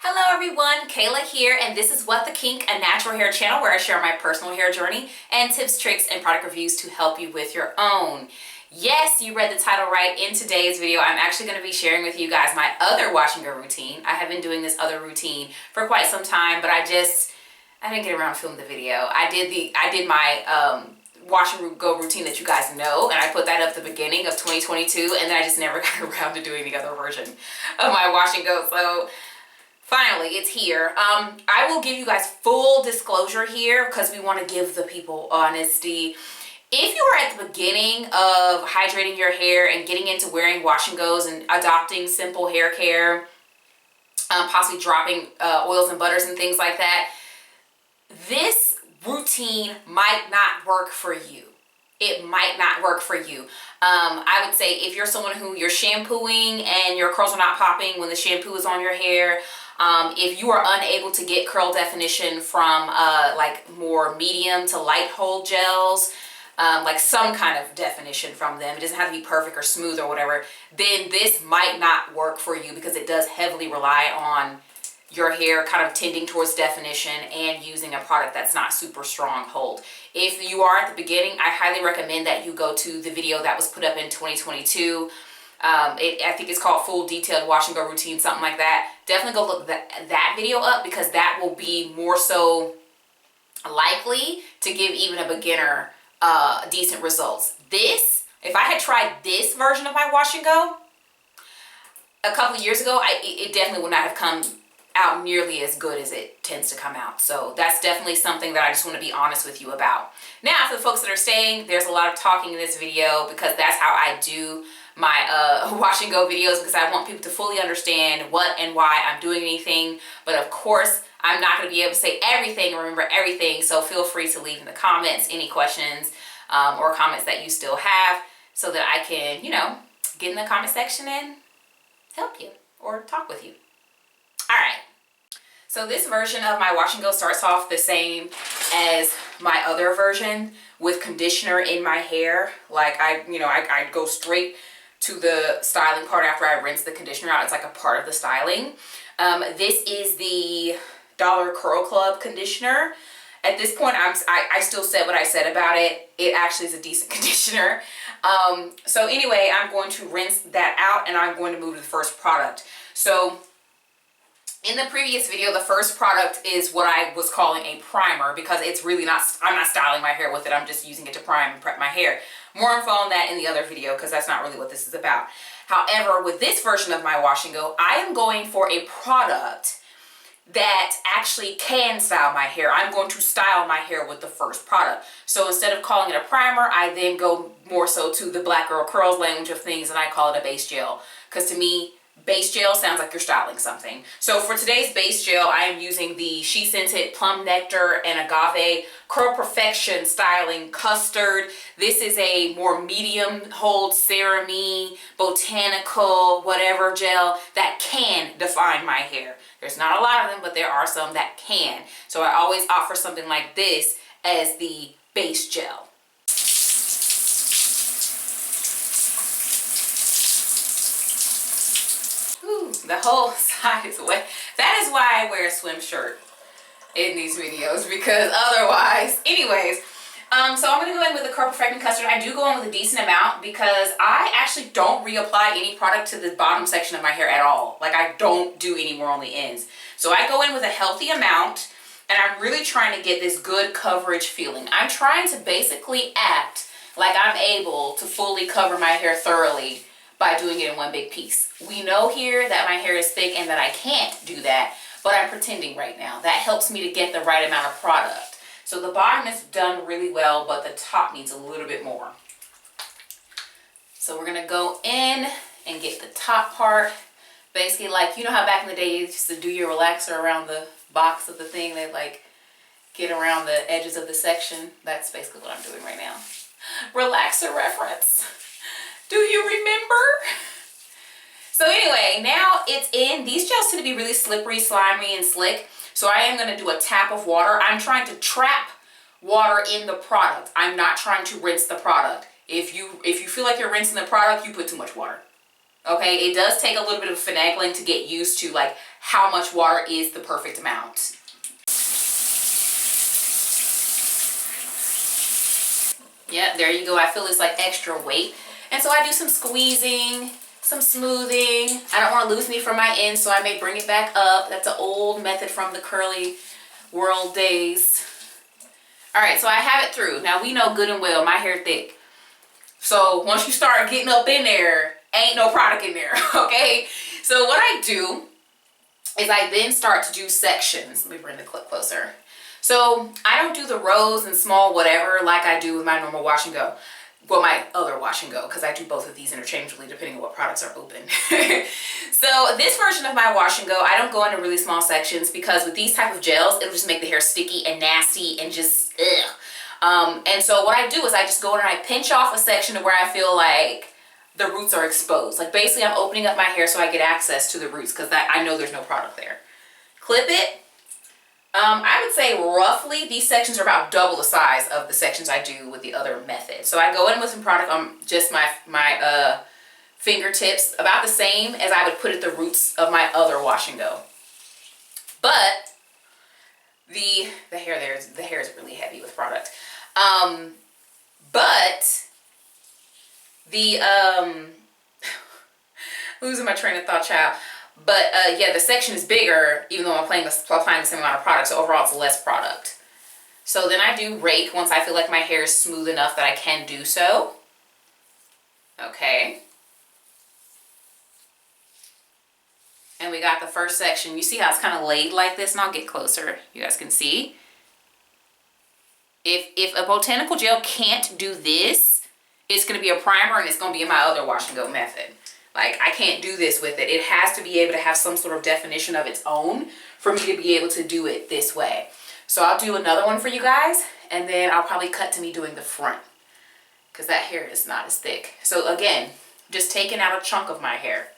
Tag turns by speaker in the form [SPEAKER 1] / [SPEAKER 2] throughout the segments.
[SPEAKER 1] Hello everyone, Kayla here, and this is What the Kink, a natural hair channel where I share my personal hair journey and tips, tricks, and product reviews to help you with your own. Yes, you read the title right. In today's video, I'm actually going to be sharing with you guys my other wash and go routine. I have been doing this other routine for quite some time, but I didn't get around to filming the video. I did my wash and go routine that you guys know, and I put that up at the beginning of 2022, and then I just never got around to doing the other version of my wash and go. So finally, it's here. I will give you guys full disclosure here because we want to give the people honesty. If you are at the beginning of hydrating your hair and getting into wearing wash and goes and adopting simple hair care, possibly dropping oils and butters and things like that, this routine might not work for you. It might not work for you. I would say if you're someone who you're shampooing and your curls are not popping when the shampoo is on your hair, if you are unable to get curl definition from like more medium to light hold gels, like some kind of definition from them, it doesn't have to be perfect or smooth or whatever, then this might not work for you because it does heavily rely on your hair kind of tending towards definition and using a product that's not super strong hold. If you are at the beginning, I highly recommend that you go to the video that was put up in 2022. I think it's called Full Detailed Wash and Go Routine, something like that. Definitely go look that video up because that will be more so likely to give even a beginner decent results. This, if I had tried this version of my wash and go a couple of years ago, it definitely would not have come out nearly as good as it tends to come out. So that's definitely something that I just want to be honest with you about. Now, for the folks that are staying, there's a lot of talking in this video because that's how I do my wash and go videos, because I want people to fully understand what and why I'm doing anything. But of course, I'm not going to be able to say everything or remember everything. So feel free to leave in the comments any questions or comments that you still have so that I can, get in the comment section and help you or talk with you. All right, so this version of my wash and go starts off the same as my other version with conditioner in my hair. Like I go straight to the styling part after I rinse the conditioner out. It's like a part of the styling. This is the Dollar Curl Club conditioner. At this point, I still said what I said about it. It actually is a decent conditioner. So anyway, I'm going to rinse that out and I'm going to move to the first product. So in the previous video, the first product is what I was calling a primer because it's really not, I'm not styling my hair with it. I'm just using it to prime and prep my hair. More info on that in the other video because that's not really what this is about. However, with this version of my wash and go, I am going for a product that actually can style my hair. I'm going to style my hair with the first product. So instead of calling it a primer, I then go more so to the Black Girl Curls language of things and I call it a base gel. Because to me, base gel sounds like you're styling something. So for today's base gel, I am using the She Scented Plum Nectar and Agave Curl Perfection Styling Custard. This is a more medium hold, ceramy, botanical, whatever gel that can define my hair. There's not a lot of them, but there are some that can. So I always opt for something like this as the base gel. The whole side is wet. That is why I wear a swim shirt in these videos, because otherwise, anyways, so I'm going to go in with the Curl Perfecting Custard. I do go in with a decent amount because I actually don't reapply any product to the bottom section of my hair at all. Like I don't do any more on the ends. So I go in with a healthy amount and I'm really trying to get this good coverage feeling. I'm trying to basically act like I'm able to fully cover my hair thoroughly by doing it in one big piece. We know here that my hair is thick and that I can't do that, but I'm pretending right now. That helps me to get the right amount of product. So the bottom is done really well, but the top needs a little bit more. So we're gonna go in and get the top part. Basically, like, you know how back in the day you used to do your relaxer around the box of the thing, they like get around the edges of the section? That's basically what I'm doing right now. Relaxer reference. Do you remember? So anyway, now it's in. These gels tend to be really slippery, slimy, and slick. So I am going to do a tap of water. I'm trying to trap water in the product. I'm not trying to rinse the product. If you feel like you're rinsing the product, you put too much water. Okay, it does take a little bit of finagling to get used to like how much water is the perfect amount. Yeah, there you go. I feel it's like extra weight. And so I do some squeezing, some smoothing. I don't want to lose me from my ends, so I may bring it back up. That's an old method from the curly world days. All right, so I have it through. Now we know good and well my hair thick. So once you start getting up in there, ain't no product in there, okay? So what I do is I then start to do sections. Let me bring the clip closer. So I don't do the rows and small whatever like I do with my normal wash and go. Well, my other wash and go, because I do both of these interchangeably depending on what products are open. So this version of my wash and go, I don't go into really small sections because with these type of gels, it'll just make the hair sticky and nasty and just ugh. And so what I do is I just go in and I pinch off a section to where I feel like the roots are exposed. Like basically I'm opening up my hair so I get access to the roots because I know there's no product there. Clip it. I would say roughly these sections are about double the size of the sections I do with the other method. So I go in with some product on just my fingertips, about the same as I would put at the roots of my other wash and go. But the hair is really heavy with product. But the losing my train of thought, child. But yeah, the section is bigger, even though I'm applying the same amount of product, so overall it's less product. So then I do rake once I feel like my hair is smooth enough that I can do so. Okay. And we got the first section. You see how it's kind of laid like this? And I'll get closer. You guys can see. If a botanical gel can't do this, it's going to be a primer and it's going to be in my other wash and go method. Like, I can't do this with it. It has to be able to have some sort of definition of its own for me to be able to do it this way. So I'll do another one for you guys, and then I'll probably cut to me doing the front because that hair is not as thick. So again, just taking out a chunk of my hair.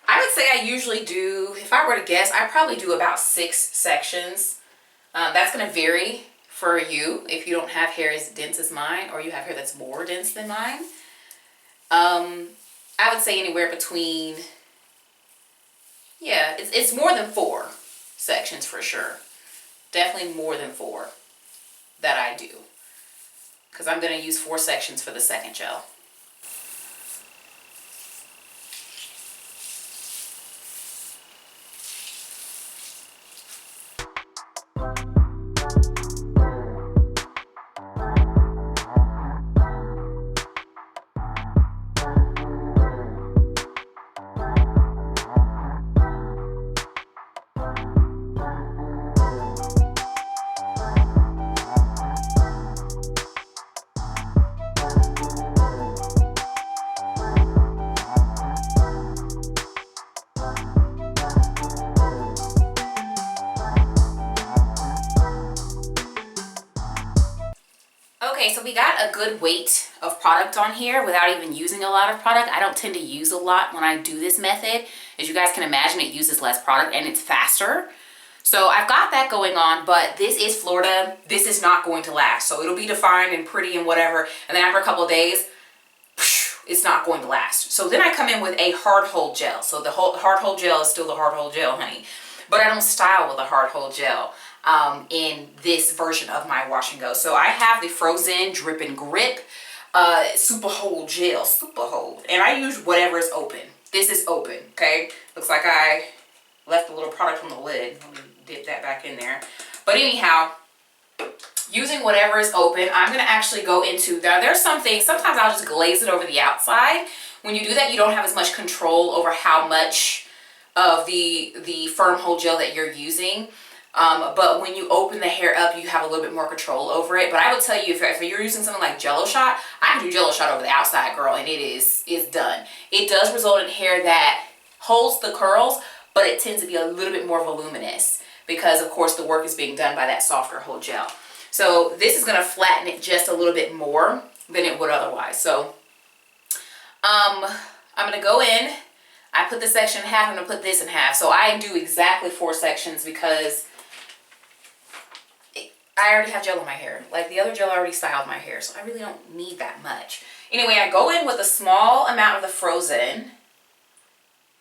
[SPEAKER 1] I would say I usually do, if I were to guess, I probably do about 6 sections. That's going to vary for you if you don't have hair as dense as mine or you have hair that's more dense than mine. I would say anywhere between, yeah, it's more than 4 sections for sure. Definitely more than 4 that I do. Because I'm going to use 4 sections for the second gel. Okay, so we got a good weight of product on here without even using a lot of product. I don't tend to use a lot when I do this method. As you guys can imagine, it uses less product and it's faster. So I've got that going on, but this is Florida. This is not going to last. So it'll be defined and pretty and whatever. And then after a couple of days, it's not going to last. So then I come in with a hard hold gel. So the hard hold gel is still the hard hold gel, honey. But I don't style with a hard hold gel in this version of my wash and go. So I have the Frozen Drip and Grip Super Hold Gel. Super Hold. And I use whatever is open. This is open, okay? Looks like I left a little product on the lid. Let me dip that back in there. But anyhow, using whatever is open, I'm going to actually go into, there's some things, sometimes I'll just glaze it over the outside. When you do that, you don't have as much control over how much of the firm hold gel that you're using. But when you open the hair up, you have a little bit more control over it. But I would tell you, if you're using something like Jello Shot, I can do Jello Shot over the outside, girl, and it's done. It does result in hair that holds the curls, but it tends to be a little bit more voluminous because, of course, the work is being done by that softer hold gel. So this is going to flatten it just a little bit more than it would otherwise. So I'm going to go in. I put this section in half. I'm going to put this in half. So I do exactly 4 sections because I already have gel in my hair. Like the other gel already styled my hair, so I really don't need that much. Anyway, I go in with a small amount of the Frozen.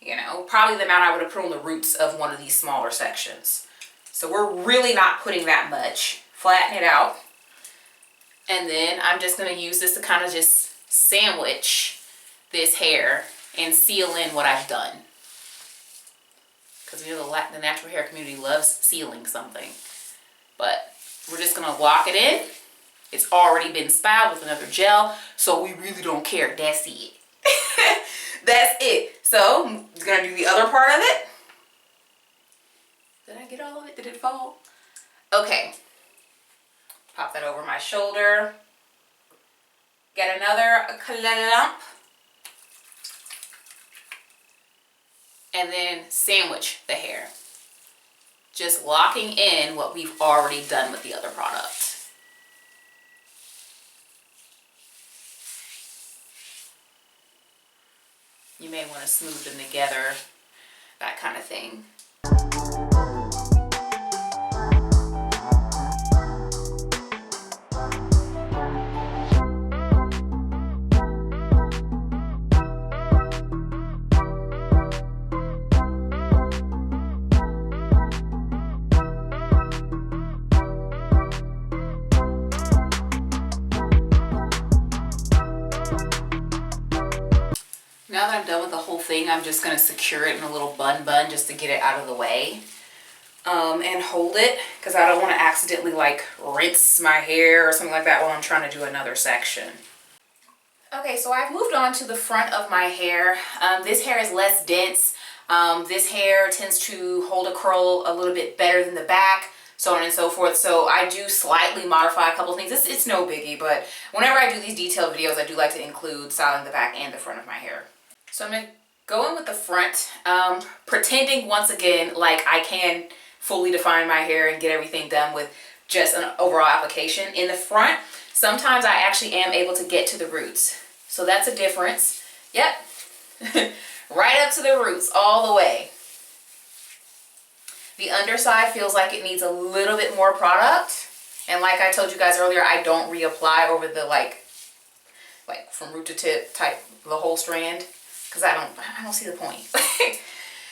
[SPEAKER 1] You know, probably the amount I would have put on the roots of one of these smaller sections. So we're really not putting that much. Flatten it out. And then I'm just going to use this to kind of just sandwich this hair and seal in what I've done. Because you know the natural hair community loves sealing something. But we're just going to lock it in. It's already been styled with another gel, so we really don't care. That's it. That's it. So I'm going to do the other part of it. Did I get all of it? Did it fall? Okay. Pop that over my shoulder. Get another clump. And then sandwich the hair. Just locking in what we've already done with the other product. You may want to smooth them together, that kind of thing. Now that I'm done with the whole thing, I'm just going to secure it in a little bun just to get it out of the way. And hold it, because I don't want to accidentally like rinse my hair or something like that while I'm trying to do another section. Okay, so I've moved on to the front of my hair. This hair is less dense. This hair tends to hold a curl a little bit better than the back, so on and so forth. So I do slightly modify a couple things. It's no biggie, but whenever I do these detailed videos, I do like to include styling the back and the front of my hair. So I'm going to go in with the front, pretending once again like I can fully define my hair and get everything done with just an overall application. In the front, sometimes I actually am able to get to the roots. So that's a difference. Yep. Right up to the roots, all the way. The underside feels like it needs a little bit more product. And like I told you guys earlier, I don't reapply over the like from root to tip type, the whole strand. Because I don't see the point.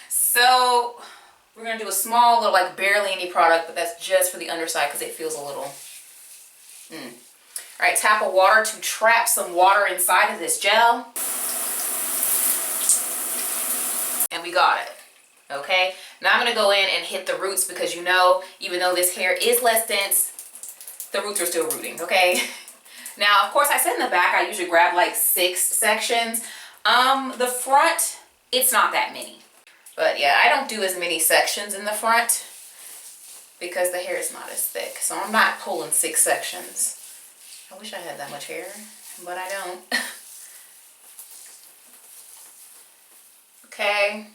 [SPEAKER 1] So we're going to do a small little, like barely any product, but that's just for the underside because it feels a little. Alright, tap of water to trap some water inside of this gel. And we got it. Okay, now I'm going to go in and hit the roots because you know, even though this hair is less dense, the roots are still rooting, okay? Now, of course, I said in the back, I usually grab like 6 sections. The front, it's not that many. But yeah, I don't do as many sections in the front because the hair is not as thick. So I'm not pulling 6 sections. I wish I had that much hair, but I don't. Okay.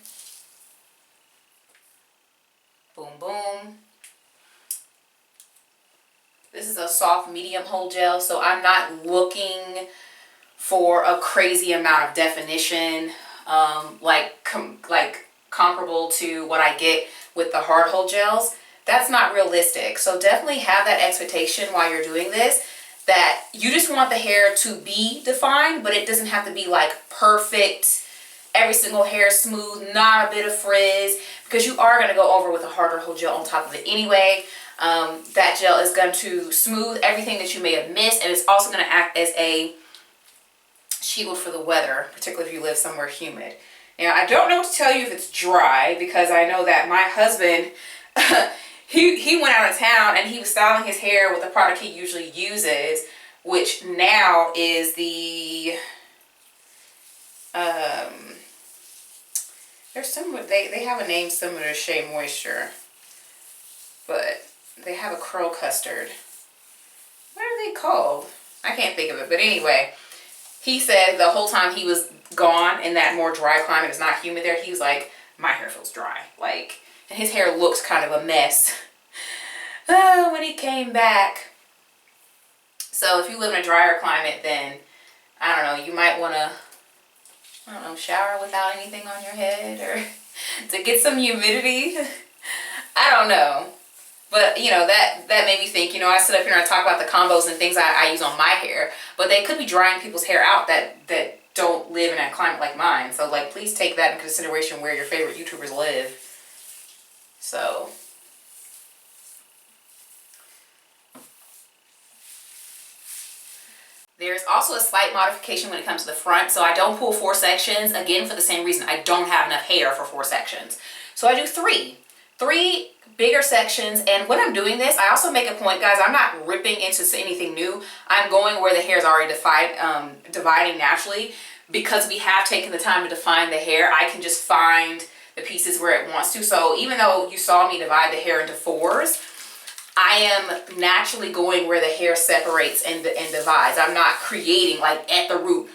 [SPEAKER 1] Boom, boom. This is a soft medium hold gel, so I'm not looking for a crazy amount of definition, like comparable to what I get with the hard hold gels. That's not realistic. So definitely have that expectation while you're doing this, that you just want the hair to be defined, but it doesn't have to be like perfect, every single hair smooth, not a bit of frizz, because you are going to go over with a harder hold gel on top of it anyway. That gel is going to smooth everything that you may have missed, and it's also going to act as a shield for the weather, particularly if you live somewhere humid. Now, I don't know what to tell you if it's dry, because I know that my husband, he went out of town and he was styling his hair with the product he usually uses, which now is the, there's some, they have a name similar to Shea Moisture, but they have a curl custard. What are they called? I can't think of it, but anyway, he said the whole time he was gone in that more dry climate, it's not humid there, he was like, my hair feels dry. Like, and his hair looks kind of a mess when he came back. So if you live in a drier climate, then, I don't know, you might want to, I don't know, shower without anything on your head, or to get some humidity. I don't know. But, you know, that made me think, you know, I sit up here and I talk about the combos and things I use on my hair, but they could be drying people's hair out that don't live in a climate like mine. So like, please take that into consideration where your favorite YouTubers live. So there's also a slight modification when it comes to the front. So I don't pull 4 sections, again, for the same reason. I don't have enough hair for 4 sections. So I do 3 bigger sections. And when I'm doing this, I also make a point, guys, I'm not ripping into anything new. I'm going where the hair is already dividing naturally. Because we have taken the time to define the hair, I can just find the pieces where it wants to. So even though you saw me divide the hair into 4s, I am naturally going where the hair separates and divides. I'm not creating like at the root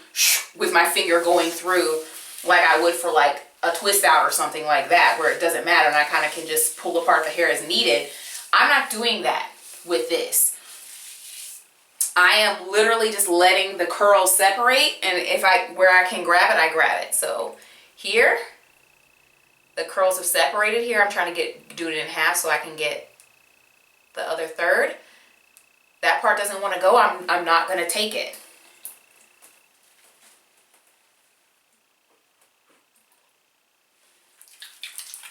[SPEAKER 1] with my finger going through like I would for like a twist out or something like that, where it doesn't matter and I kind of can just pull apart the hair as needed. I'm not doing that with this. I am literally just letting the curls separate, and where I can grab it, I grab it. So here, the curls have separated here. I'm trying to do it in half so I can get the other third. That part doesn't want to go. I'm not going to take it.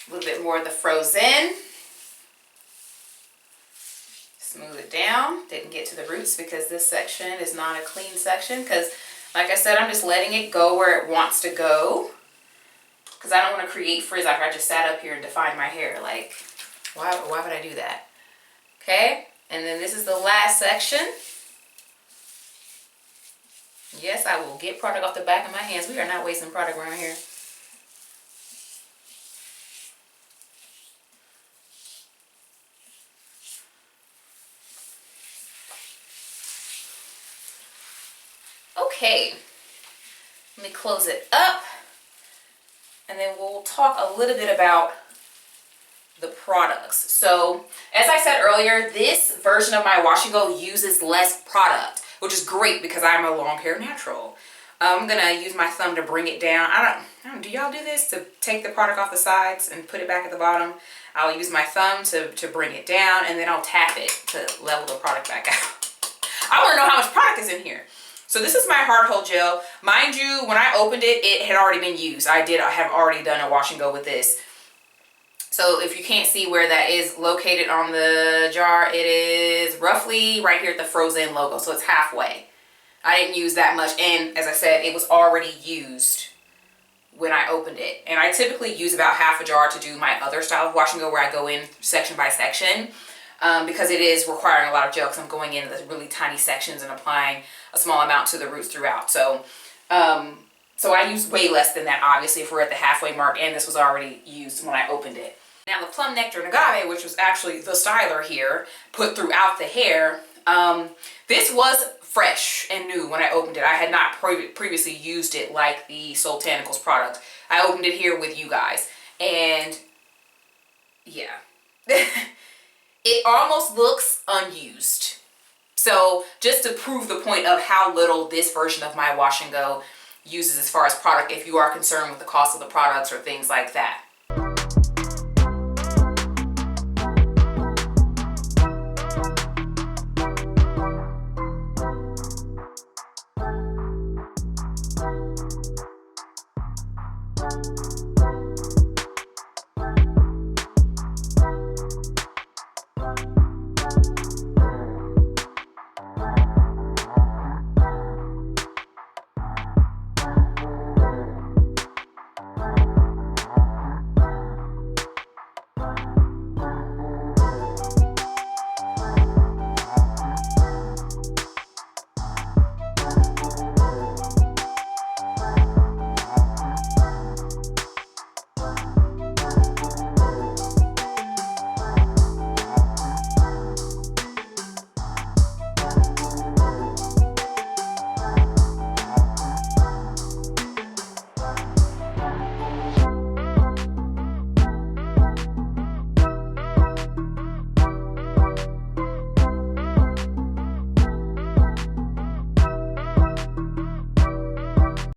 [SPEAKER 1] A little bit more of the frozen. Smooth it down. Didn't get to the roots because this section is not a clean section, because like I said, I'm just letting it go where it wants to go, because I don't want to create frizz after I just sat up here and defined my hair. Like, why would I do that? Okay, and then this is the last section. Yes, I will get product off the back of my hands. We are not wasting product around here. Okay, let me close it up, and then we'll talk a little bit about the products. So as I said earlier, this version of my Wash and Go uses less product, which is great because I'm a long hair natural. I'm gonna use my thumb to bring it down. I don't do y'all do this, to take the product off the sides and put it back at the bottom? I'll use my thumb to bring it down, and then I'll tap it to level the product back out. I want to know how much product is in here. So this is my hard hold gel. Mind you, when I opened it, it had already been used. I have already done a wash and go with this. So if you can't see where that is located on the jar, it is roughly right here at the Frozen logo. So it's halfway. I didn't use that much. And as I said, it was already used when I opened it. And I typically use about half a jar to do my other style of wash and go, where I go in section by section. Because it is requiring a lot of gel, because I'm going into the really tiny sections and applying a small amount to the roots throughout. So I use way less than that, obviously, if we're at the halfway mark, and this was already used when I opened it. Now the Plum Nectar and Agave, which was actually the styler here, put throughout the hair, this was fresh and new when I opened it. I had not previously used it like the Soultanicals product. I opened it here with you guys, and yeah. It almost looks unused. So just to prove the point of how little this version of my Wash and Go uses as far as product, if you are concerned with the cost of the products or things like that.